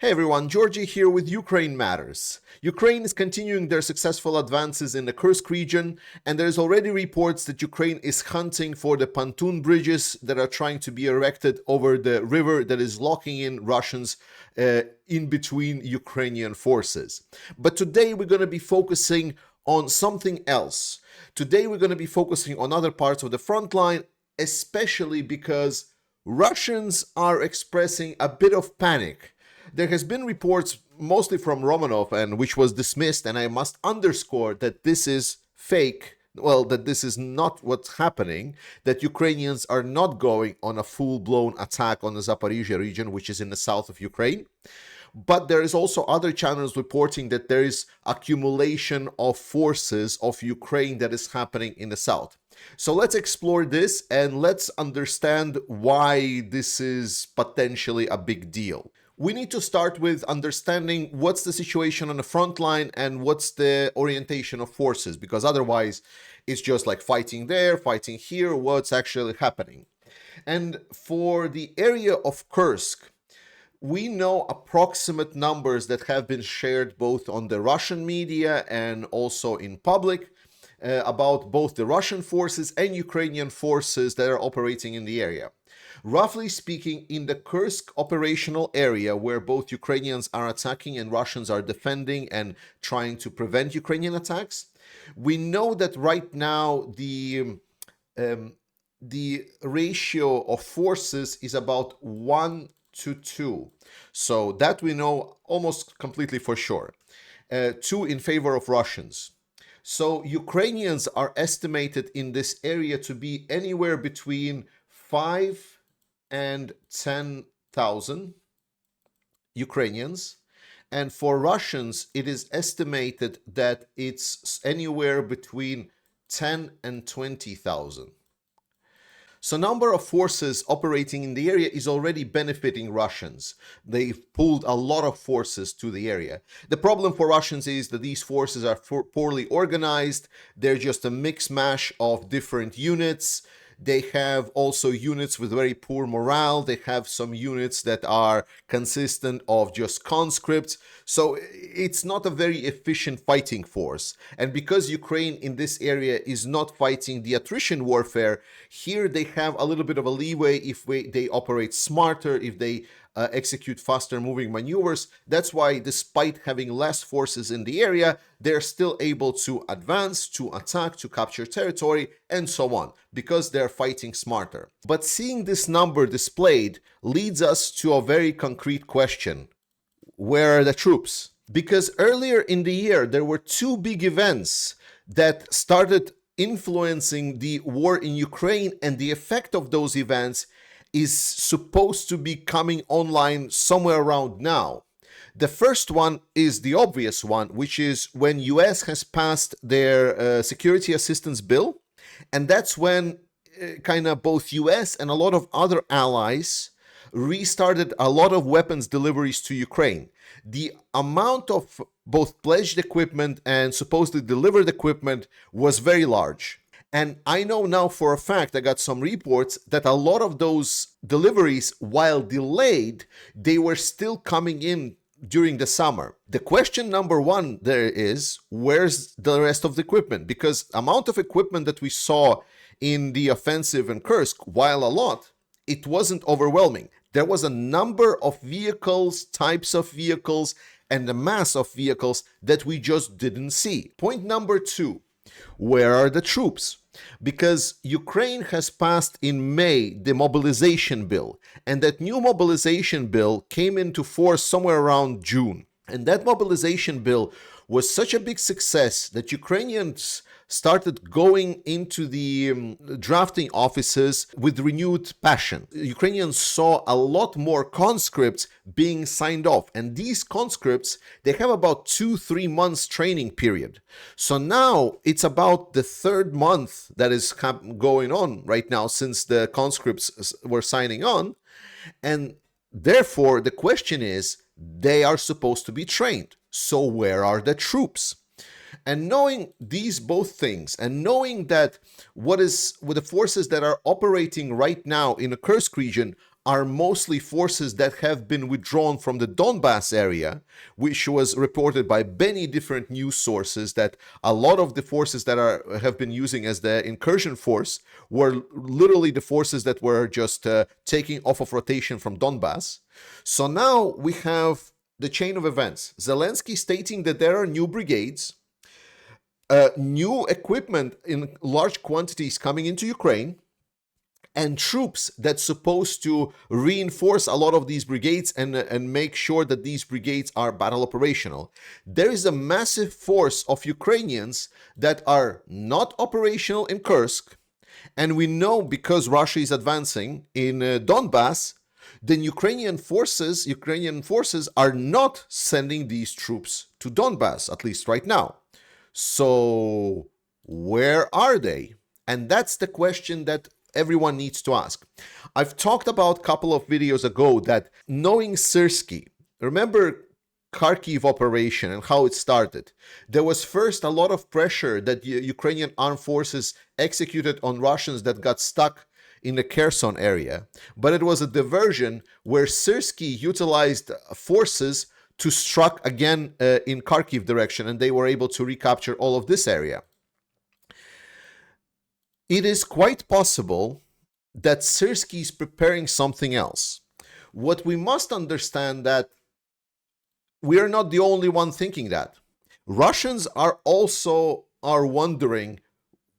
Hey everyone, Georgie here with Ukraine Matters. Ukraine is continuing their successful advances in the Kursk region, and there's already reports that Ukraine is hunting for the pontoon bridges that are trying to be erected over the river that is locking in Russians in between Ukrainian forces. But today we're going to be focusing on something else. Today we're going to be focusing on other parts of the front line, especially because Russians are expressing a bit of panic. There has been reports, mostly from Romanov, and which was dismissed, and I must underscore that this is fake. Well, that this is not what's happening, that Ukrainians are not going on a full-blown attack on the Zaporizhia region, which is in the south of Ukraine. But there is also other channels reporting that there is accumulation of forces of Ukraine that is happening in the south. So let's explore this and let's understand why this is potentially a big deal. We need to start with understanding what's the situation on the front line and what's the orientation of forces, because otherwise it's just like fighting there, fighting here, what's actually happening. And for the area of Kursk, we know approximate numbers that have been shared both on the Russian media and also in public about both the Russian forces and Ukrainian forces that are operating in the area. Roughly speaking, in the Kursk operational area, where both Ukrainians are attacking and Russians are defending and trying to prevent Ukrainian attacks, we know that right now the ratio of forces is about 1 to 2. So that we know almost completely for sure. 2 in favor of Russians. So Ukrainians are estimated in this area to be anywhere between 5 and 10,000 Ukrainians. And for Russians, it is estimated that it's anywhere between 10 and 20,000. So number of forces operating in the area is already benefiting Russians. They've pulled a lot of forces to the area. The problem for Russians is that these forces are poorly organized. They're just a mix mash of different units. They have also units with very poor morale. They have some units that are consistent of just conscripts. So it's not a very efficient fighting force. And because Ukraine in this area is not fighting the attrition warfare, here they have a little bit of a leeway if they operate smarter, if they execute faster moving maneuvers. That's why, despite having less forces in the area, they're still able to advance, to attack, to capture territory, and so on, because they're fighting smarter. But seeing this number displayed leads us to a very concrete question. Where are the troops? Because earlier in the year, there were 2 big events that started influencing the war in Ukraine, and the effect of those events is supposed to be coming online somewhere around now. The first one is the obvious one, which is when US has passed their security assistance bill, and that's when kind of both US and a lot of other allies restarted a lot of weapons deliveries to Ukraine. The amount of both pledged equipment and supposedly delivered equipment was very large. And I know now for a fact, I got some reports that a lot of those deliveries, while delayed, they were still coming in during the summer. The question number one there is, where's the rest of the equipment? Because amount of equipment that we saw in the offensive in Kursk, while a lot, it wasn't overwhelming. There was a number of vehicles, types of vehicles, and a mass of vehicles that we just didn't see. Point number 2. Where are the troops? Because Ukraine has passed in May the mobilization bill, and that new mobilization bill came into force somewhere around June. And that mobilization bill was such a big success that Ukrainians started going into the drafting offices with renewed passion. Ukrainians saw a lot more conscripts being signed off, and these conscripts, they have about 2-3 months training period. So now it's about the 3rd month that is going on right now since the conscripts were signing on, and therefore the question is, they are supposed to be trained. So where are the troops? And knowing these both things, and knowing that what the forces that are operating right now in the Kursk region are mostly forces that have been withdrawn from the Donbass area, which was reported by many different news sources that a lot of the forces that have been using as the incursion force were literally the forces that were just taking off of rotation from Donbass. So now we have the chain of events. Zelensky stating that there are new brigades, new equipment in large quantities coming into Ukraine, and troops that's supposed to reinforce a lot of these brigades and make sure that these brigades are battle operational. There is a massive force of Ukrainians that are not operational in Kursk, and we know because Russia is advancing in Donbass, then Ukrainian forces are not sending these troops to Donbass, at least right now. So where are they? And that's the question that everyone needs to ask. I've talked about a couple of videos ago that knowing Syrsky, remember Kharkiv operation and how it started. There was first a lot of pressure that Ukrainian armed forces executed on Russians that got stuck in the Kherson area, but it was a diversion where Syrsky utilized forces to struck again in Kharkiv direction, and they were able to recapture all of this area. It is quite possible that Syrsky is preparing something else. What we must understand that we are not the only one thinking that. Russians are also wondering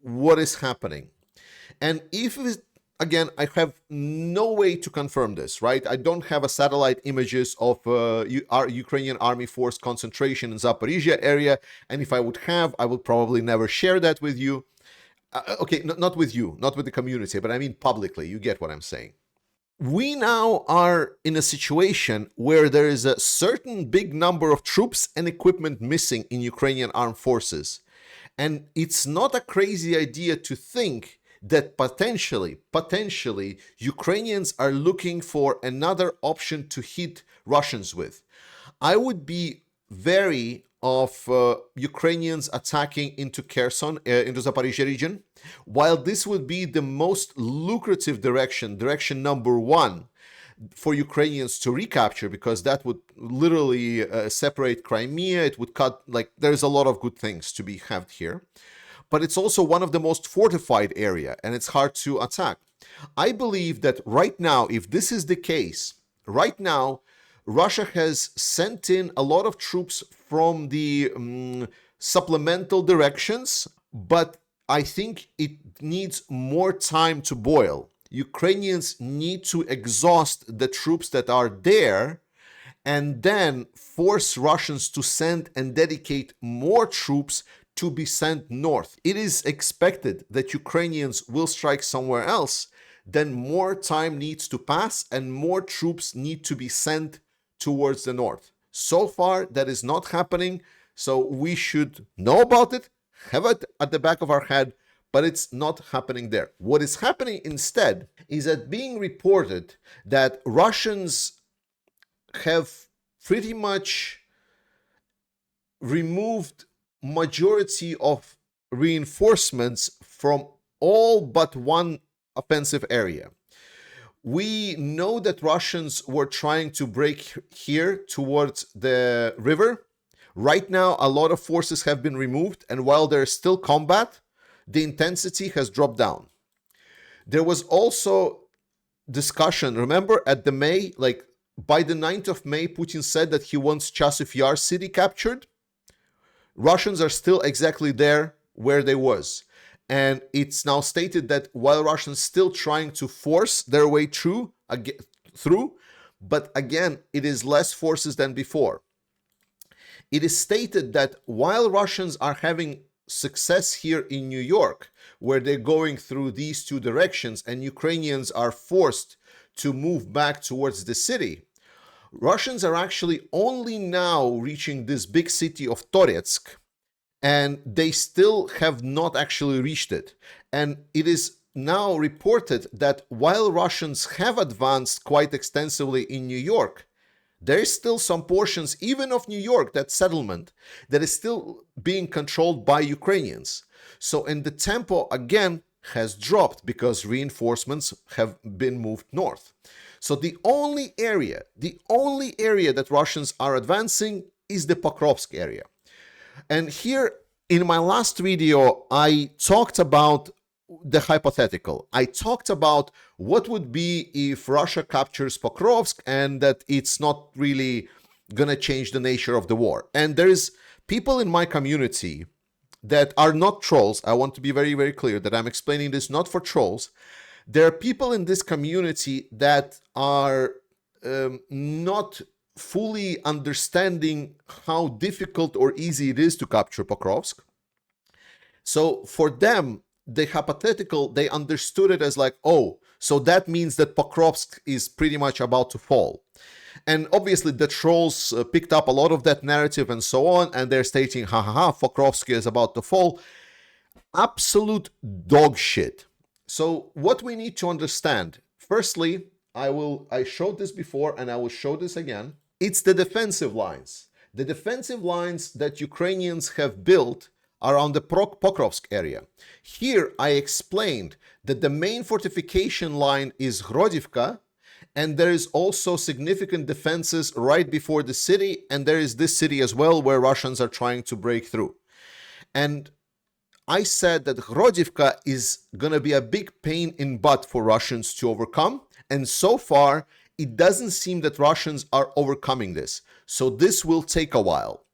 what is happening. And if it, again, I have no way to confirm this, right? I don't have a satellite images of our Ukrainian army force concentration in Zaporizhia area. And if I would have, I would probably never share that with you. Okay, not with you, not with the community, but I mean publicly. You get what I'm saying. We now are in a situation where there is a certain big number of troops and equipment missing in Ukrainian armed forces. And it's not a crazy idea to think that potentially Ukrainians are looking for another option to hit Russians with. I would be wary of Ukrainians attacking into Kherson, into Zaporizhia region, while this would be the most lucrative direction number one for Ukrainians to recapture, because that would literally separate Crimea. It would cut, like, there's a lot of good things to be had here. But it's also one of the most fortified area, and it's hard to attack. I believe that right now, if this is the case, right now, Russia has sent in a lot of troops from the supplemental directions, but I think it needs more time to boil. Ukrainians need to exhaust the troops that are there and then force Russians to send and dedicate more troops to be sent north. It is expected that Ukrainians will strike somewhere else, then more time needs to pass and more troops need to be sent towards the north. So far, that is not happening, so we should know about it, have it at the back of our head, but it's not happening there. What is happening instead is that being reported that Russians have pretty much removed majority of reinforcements from all but one offensive area. We know that Russians were trying to break here towards the river. Right now, a lot of forces have been removed, and while there's still combat, the intensity has dropped down. There was also discussion, remember, at the May, like by the 9th of May, Putin said that he wants Chasiv Yar city captured. Russians are still exactly there where they was. And it's now stated that while Russians still trying to force their way through, but again, it is less forces than before. It is stated that while Russians are having success here in New York, where they're going through these two directions and Ukrainians are forced to move back towards the city, Russians are actually only now reaching this big city of Toretsk, and they still have not actually reached it. And it is now reported that while Russians have advanced quite extensively in New York, there is still some portions, even of New York, that settlement, that is still being controlled by Ukrainians. So, and the tempo again has dropped because reinforcements have been moved north. So the only area that Russians are advancing is the Pokrovsk area. And here in my last video, I talked about the hypothetical. I talked about what would be if Russia captures Pokrovsk and that it's not really gonna change the nature of the war. And there's people in my community that are not trolls. I want to be very, very clear that I'm explaining this not for trolls. There are people in this community that are not fully understanding how difficult or easy it is to capture Pokrovsk. So for them, the hypothetical, they understood it as like, oh, so that means that Pokrovsk is pretty much about to fall. And obviously the trolls picked up a lot of that narrative and so on, and they're stating, Pokrovsk is about to fall. Absolute dog shit. So what we need to understand, firstly, I showed this before and I will show this again. It's the defensive lines. The defensive lines that Ukrainians have built around the Pokrovsk area. Here I explained that the main fortification line is Hrodivka, and there is also significant defenses right before the city, and there is this city as well where Russians are trying to break through. And I said that Hrodivka is going to be a big pain in butt for Russians to overcome, and so far it doesn't seem that Russians are overcoming this. So this will take a while.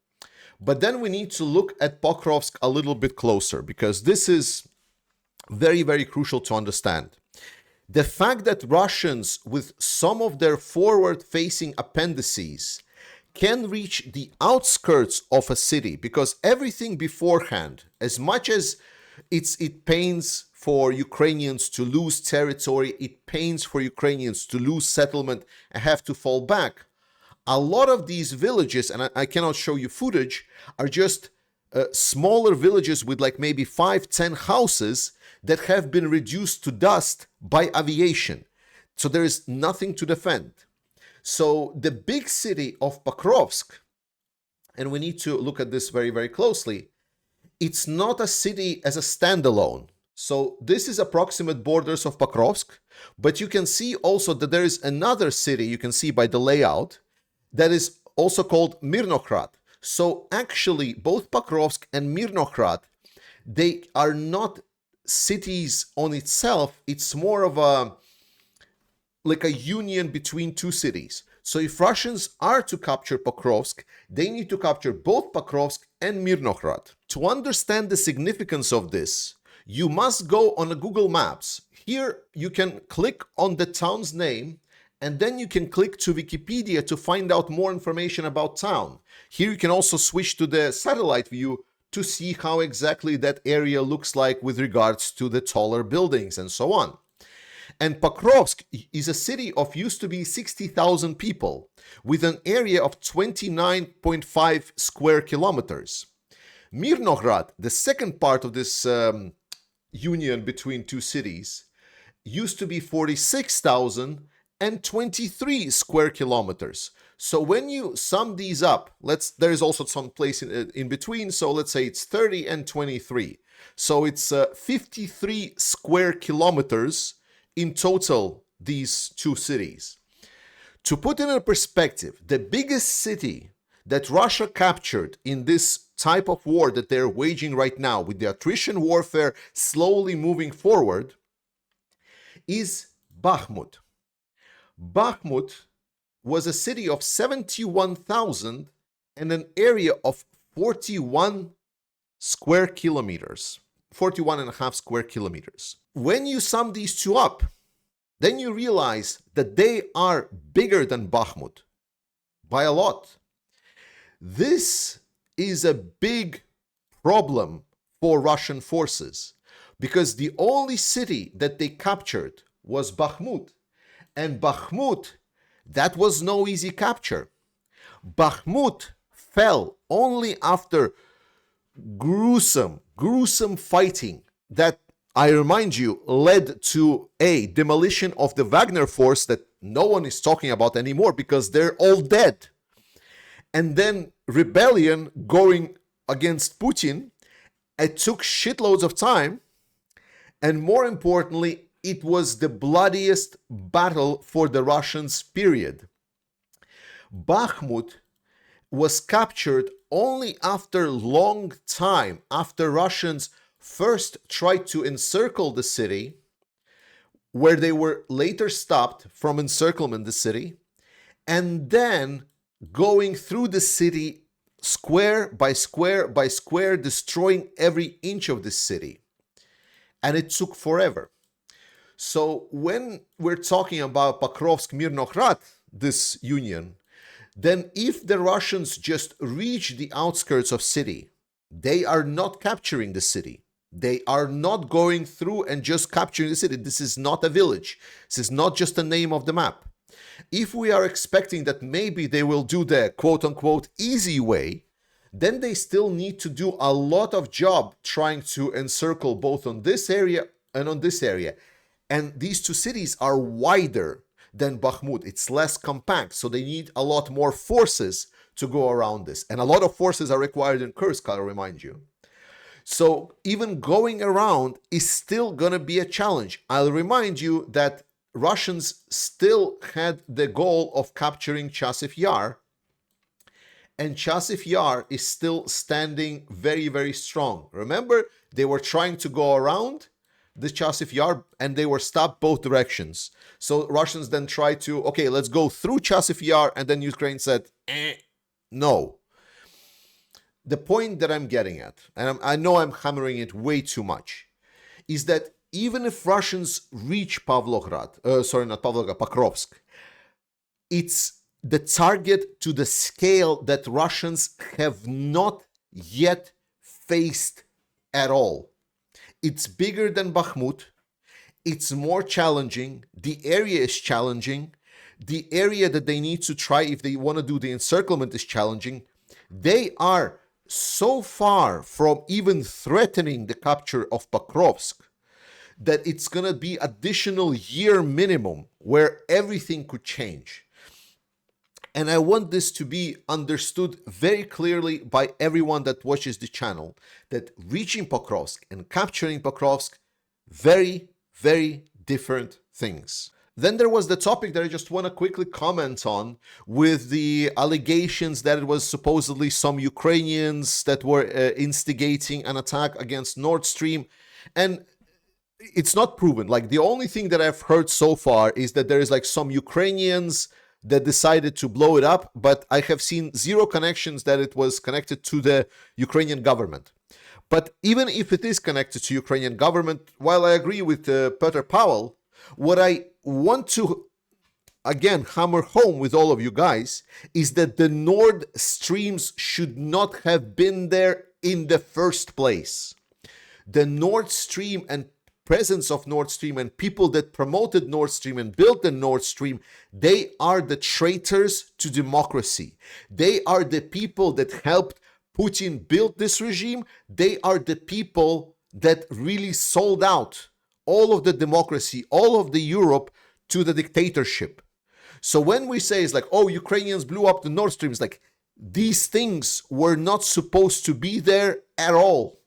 But then we need to look at Pokrovsk a little bit closer, because this is very, very crucial to understand. The fact that Russians, with some of their forward-facing appendices, can reach the outskirts of a city, because everything beforehand, as much as it pains for Ukrainians to lose territory, it pains for Ukrainians to lose settlement and have to fall back, a lot of these villages, and I cannot show you footage, are just smaller villages with like maybe 5-10 houses that have been reduced to dust by aviation. So there is nothing to defend. So the big city of Pokrovsk, and we need to look at this very, very closely, it's not a city as a standalone. So this is approximate borders of Pokrovsk, but you can see also that there is another city, you can see by the layout, that is also called Mirnograd. So actually both Pokrovsk and Mirnograd, they are not cities on itself, it's more of a like a union between two cities. So if Russians are to capture Pokrovsk, they need to capture both Pokrovsk and Mirnograd. To understand the significance of this, you must go on a Google Maps. Here you can click on the town's name, and then you can click to Wikipedia to find out more information about town. Here you can also switch to the satellite view to see how exactly that area looks like with regards to the taller buildings and so on. And Pokrovsk is a city of used to be 60,000 people with an area of 29.5 square kilometers. Mirnograd, the second part of this union between two cities, used to be 46,000 and 23 square kilometers. So when you sum these up, there is also some place in between, so let's say it's 30 and 23. So it's 53 square kilometers in total, these two cities. To put it in perspective, the biggest city that Russia captured in this type of war that they're waging right now, with the attrition warfare slowly moving forward, is Bakhmut. Bakhmut was a city of 71,000 and an area of 41 square kilometers, 41 and a half square kilometers. When you sum these two up, then you realize that they are bigger than Bakhmut by a lot. This is a big problem for Russian forces, because the only city that they captured was Bakhmut. And Bakhmut, that was no easy capture. Bakhmut fell only after gruesome fighting that, I remind you, led to a demolition of the Wagner force that no one is talking about anymore because they're all dead. And then rebellion going against Putin. It took shitloads of time. And more importantly, it was the bloodiest battle for the Russians, period. Bakhmut was captured only after a long time, after Russians first tried to encircle the city, where they were later stopped from encirclement the city, and then going through the city square by square by square, destroying every inch of the city. And it took forever. So when we're talking about Pokrovsk-Mirnogorod, this union, then if the Russians just reach the outskirts of city, they are not capturing the city. They are not going through and just capturing the city. This is not a village. This is not just a name of the map. If we are expecting that maybe they will do the quote-unquote easy way, then they still need to do a lot of job trying to encircle both on this area and on this area. And these two cities are wider than Bakhmut. It's less compact, so they need a lot more forces to go around this. And a lot of forces are required in Kursk, I'll remind you. So even going around is still going to be a challenge. I'll remind you that Russians still had the goal of capturing Chasiv Yar, and Chasiv Yar is still standing very, very strong. Remember, they were trying to go around the Chasiv Yar and they were stopped both directions. So Russians then tried to, okay, let's go through Chasiv Yar, and then Ukraine said, no. The point that I'm getting at, and I know I'm hammering it way too much, is that even if Russians reach Pokrovsk, it's the target to the scale that Russians have not yet faced at all. It's bigger than Bakhmut. It's more challenging. The area is challenging. The area that they need to try if they want to do the encirclement is challenging. They are so far from even threatening the capture of Pokrovsk that it's going to be additional year minimum where everything could change. And I want this to be understood very clearly by everyone that watches the channel, that reaching Pokrovsk and capturing Pokrovsk, very, very different things. Then there was the topic that I just want to quickly comment on, with the allegations that it was supposedly some Ukrainians that were instigating an attack against Nord Stream. And it's not proven. Like, the only thing that I've heard so far is that there is like some Ukrainians that decided to blow it up, but I have seen zero connections that it was connected to the Ukrainian government. But even if it is connected to Ukrainian government, while I agree with Petr Pavel, what I want to again hammer home with all of you guys is that the Nord Streams should not have been there in the first place. The Nord Stream and presence of Nord Stream and people that promoted Nord Stream and built the Nord Stream, they are the traitors to democracy. They are the people that helped Putin build this regime. They are the people that really sold out all of the democracy, all of the Europe to the dictatorship. So when we say it's like, oh, Ukrainians blew up the Nord Stream, it's like, these things were not supposed to be there at all.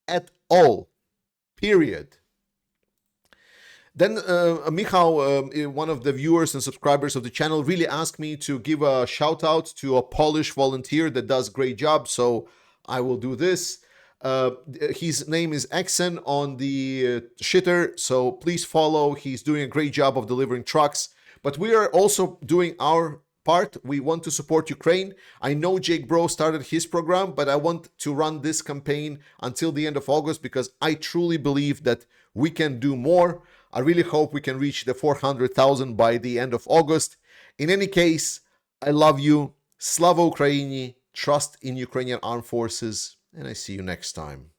At all. Period. Then Michał, one of the viewers and subscribers of the channel, really asked me to give a shout out to a Polish volunteer that does great job, so I will do this. His name is Exen on the shitter, so please follow. He's doing a great job of delivering trucks. But we are also doing our part. We want to support Ukraine. I know Jake Bro started his program, but I want to run this campaign until the end of August because I truly believe that we can do more. I really hope we can reach the 400,000 by the end of August. In any case, I love you. Slava Ukraini. Trust in Ukrainian armed forces. And I see you next time.